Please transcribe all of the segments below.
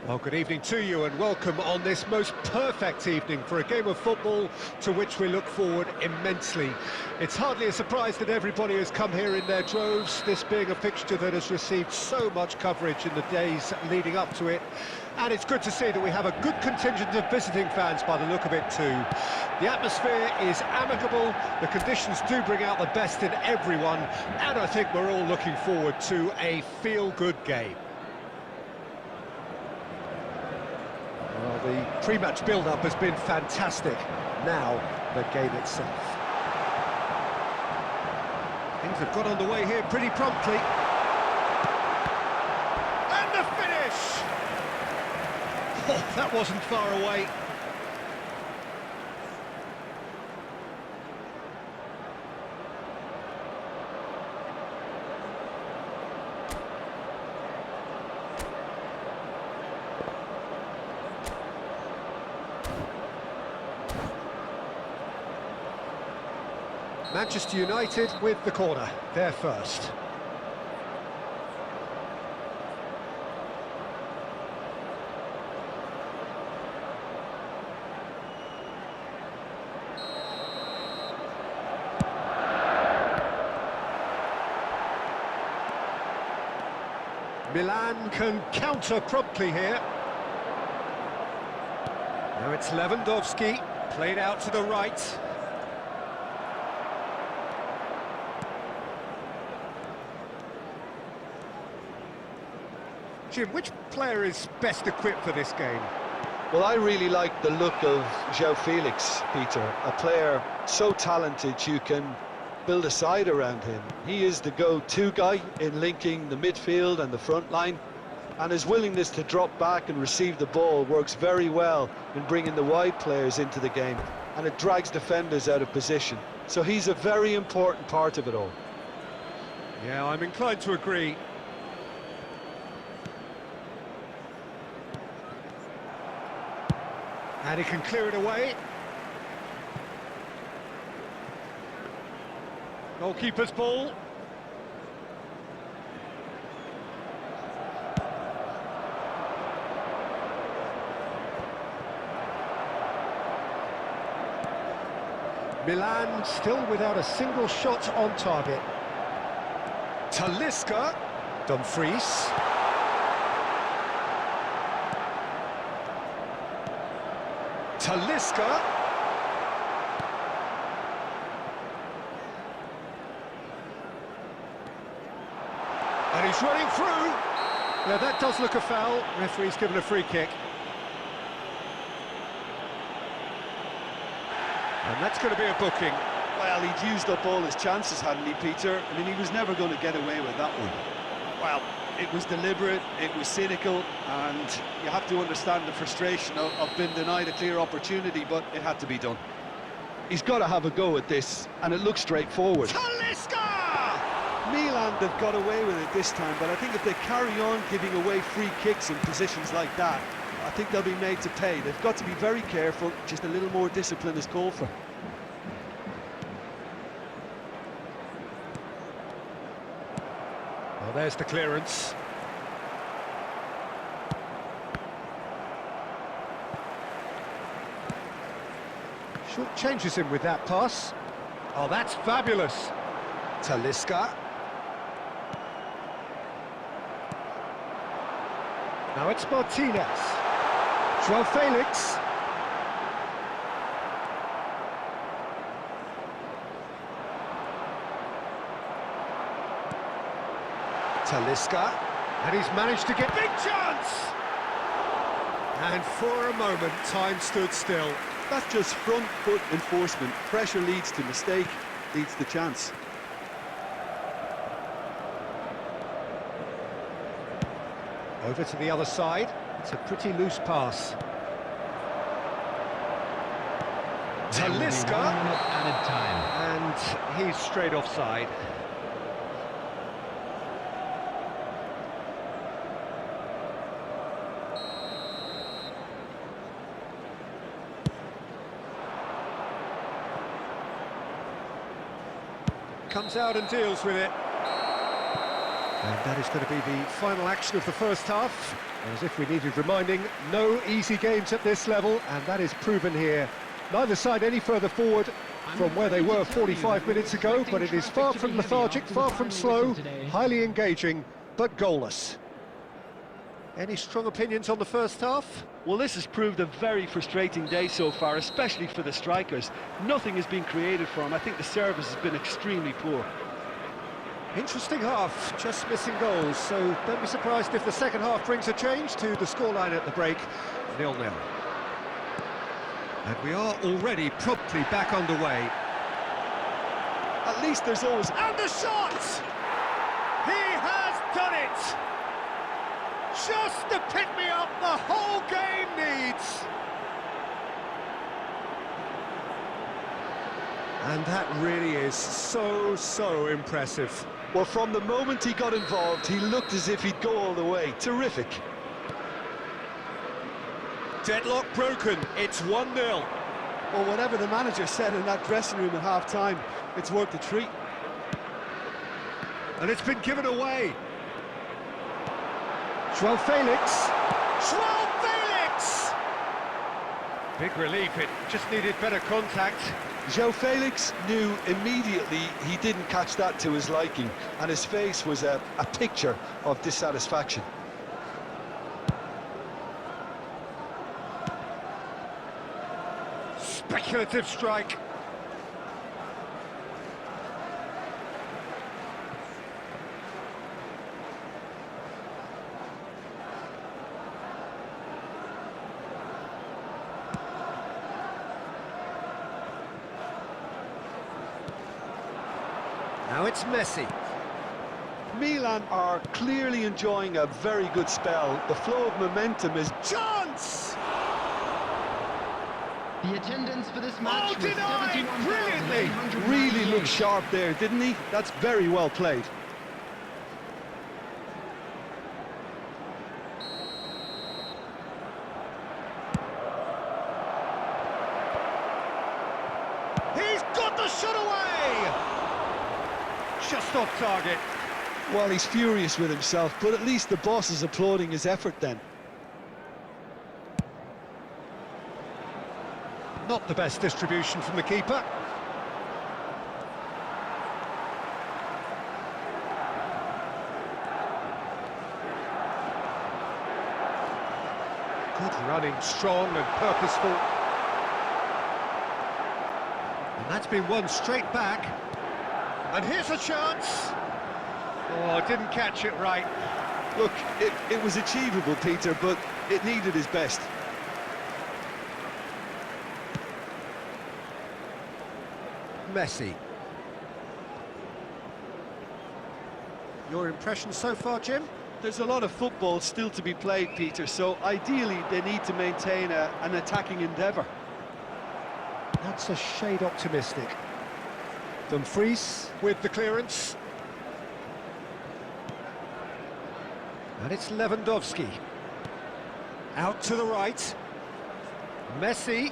Well, good evening to you and welcome on this most perfect evening for a game of football to which we look forward immensely. It's hardly a surprise that everybody has come here in their droves, this being a fixture that has received so much coverage in the days leading up to it. And it's good to see that we have a good contingent of visiting fans by the look of it too. The atmosphere is amicable, the conditions do bring out the best in everyone, and I think we're all looking forward to a feel-good game. Well, the pre-match build-up has been fantastic. Now, the game itself. Things have got underway here pretty promptly. And the finish! Oh, that wasn't far away. Manchester United with the corner, they're first. Milan can counter promptly here. Now it's Lewandowski, played out to the right. Jim, which player is best equipped for this game? Well, I really like the look of João Felix, Peter. A player so talented you can build a side around him. He is the go-to guy in linking the midfield and the front line, and his willingness to drop back and receive the ball works very well in bringing the wide players into the game, and it drags defenders out of position. So he's a very important part of it all. Yeah, I'm inclined to agree. And he can clear it away. Goalkeeper's ball. Milan still without a single shot on target. Talisca. Dumfries. Talisca. And he's running through. Yeah, that does look a foul. Referee's given a free kick. And that's going to be a booking. Well, he'd used up all his chances, hadn't he, Peter? I mean, he was never going to get away with that one. Well, it was deliberate, it was cynical, and you have to understand the frustration of being denied a clear opportunity, but it had to be done. He's got to have a go at this, and it looks straightforward. Talisca! Milan, they've got away with it this time, but I think if they carry on giving away free kicks in positions like that, I think they'll be made to pay. They've got to be very careful, just a little more discipline is called for. Well, there's the clearance. Short changes him with that pass. Oh, that's fabulous. Talisca. Now it's Martinez. João Felix. Talisca, and he's managed to get big chance! And for a moment, time stood still. That's just front foot enforcement. Pressure leads to mistake, leads to chance. Over to the other side. It's a pretty loose pass. Talisca, added time. and he's straight offside. Comes out and deals with it. And that is going to be the final action of the first half. As if we needed reminding, no easy games at this level, and that is proven here. Neither side any further forward from where they were 45 minutes ago, but it is far from lethargic, far from slow, highly engaging, but goalless. Any strong opinions on the first half? Well, this has proved a very frustrating day so far, especially for the strikers. Nothing has been created for them. I think the service has been extremely poor. Interesting half, just missing goals, so don't be surprised if the second half brings a change to the scoreline at the break, 0-0. And we are already promptly back underway. At least there's always... And the shot! He has done it! Just the pick-me-up the whole game needs! And that really is so impressive. Well, from the moment he got involved, he looked as if he'd go all the way. Terrific. Deadlock broken, it's 1-0. Well, whatever the manager said in that dressing room at half-time, it's worth a treat. And it's been given away. João Felix. João Felix! Big relief, it just needed better contact. João Felix knew immediately he didn't catch that to his liking, and his face was a picture of dissatisfaction. Speculative strike. Now it's Messi. Milan are clearly enjoying a very good spell. The flow of momentum is... Chance! the attendance for this match was denied! Brilliantly! Really looked sharp there, didn't he? That's very well played. He's got the shot away! Just off target. Well, he's furious with himself, but at least the boss is applauding his effort then. Not the best distribution from the keeper. Good running, strong and purposeful. And that's been won straight back. And here's a chance. Oh, didn't catch it right. Look, it was achievable, Peter, but it needed his best. Messi. Your impression so far, Jim? There's a lot of football still to be played, Peter, so ideally they need to maintain an attacking endeavour. That's a shade optimistic. Dumfries with the clearance. And it's Lewandowski. Out to the right. Messi.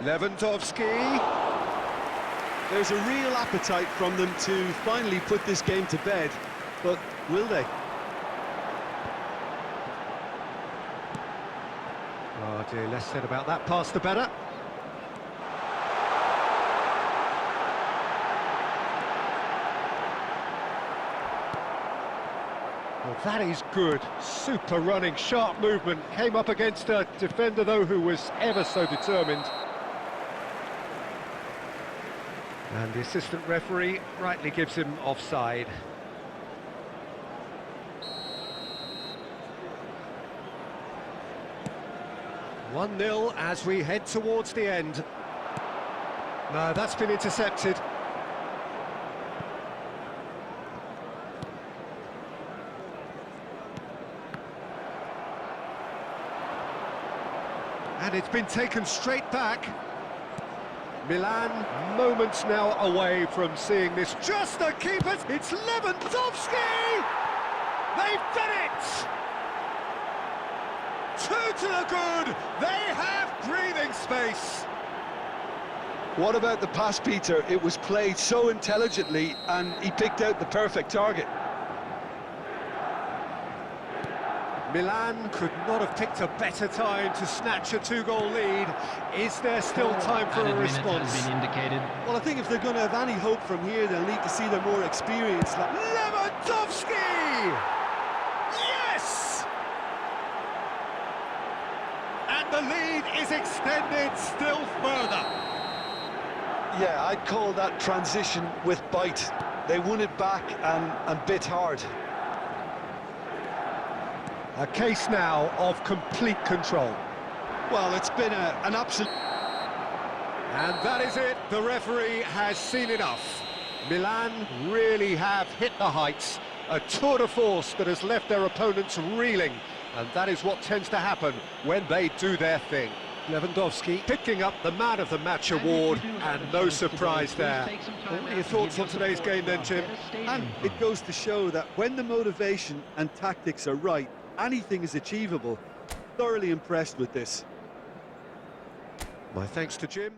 Lewandowski. There's a real appetite from them to finally put this game to bed, but will they? Oh dear, less said about that pass the better. Well, that is good. Super running, sharp movement. Came up against a defender, though, who was ever so determined. And the assistant referee rightly gives him offside. "1-0 as we head towards the end. No, that's been intercepted. And it's been taken straight back. Milan, moments now away from seeing this. Just the keepers, it's Lewandowski! They've done it! 2 to the good, they have breathing space. What about the pass, Peter? It was played so intelligently and he picked out the perfect target. Milan could not have picked a better time to snatch a two-goal lead. Is there still time for a response? Has been indicated. Well, I think if they're going to have any hope from here, they'll need to see their more experienced. Lewandowski! Yes! And the lead is extended still further. Yeah, I'd call that transition with bite. They won it back and bit hard. A case now of complete control. Well, it's been an absolute... And that is it. The referee has seen enough. Milan really have hit the heights. A tour de force that has left their opponents reeling. And that is what tends to happen when they do their thing. Lewandowski picking up the Man of the Match award, and no surprise there. What are your thoughts on today's game then, Jim? And it goes to show that when the motivation and tactics are right, anything is achievable. Thoroughly impressed with this. My thanks to Jim.